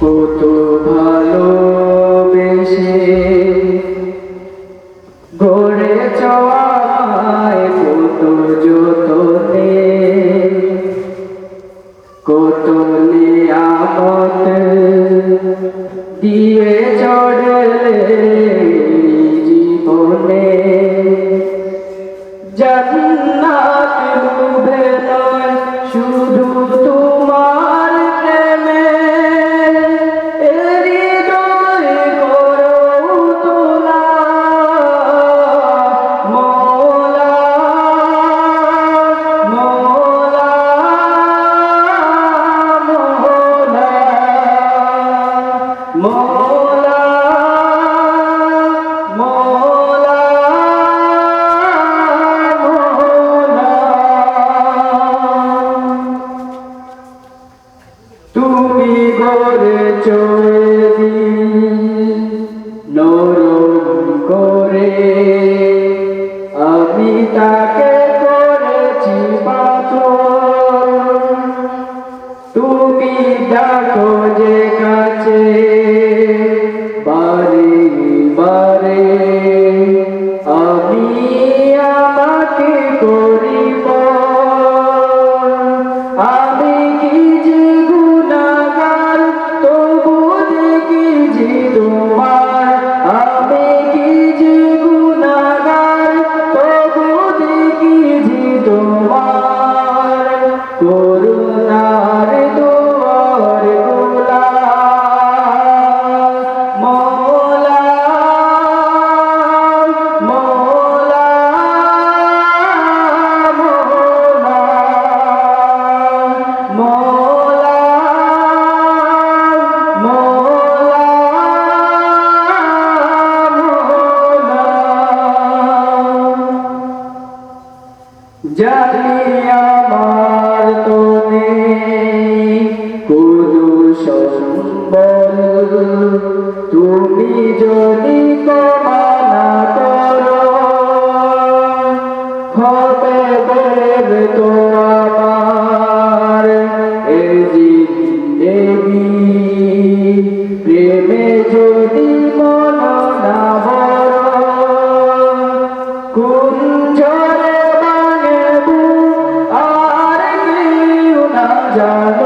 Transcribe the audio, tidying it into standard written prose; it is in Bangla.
কত ভালোবেসে গড়েছ আমায় কত যতনে, কত নিয়ামত দিয়ে চড়লে জীবনে। জান্নাত ডুবে নয় শুধু তোমার প্রেমে, হৃদয় করো তোলা মওলা মওলা মওলা মওলা মওলা তুমি গড়েছ নরম করে, আমি তাকে করেছি পাথর। তুমি ডাকো যে কাছে বারে বারে, আমি আমাকে করিব। আমি কি যে গুনাহগার তবু দেখি তোমার, আমি কি যে গুনাহগার তবু দেখি তোমার করুণার দুয়ার খোলা মওলা মওলা মওলা মওলা মওলা। জানি আমার তো নেই কোনো সম্বল, তুমি যদি ক্ষমা না করো হবে বের তো আমার এ জিন্দেগি। প্রেমে যদি মন না ভর, কুঞ্জরে ভাঙবো আর কেউ না জানে।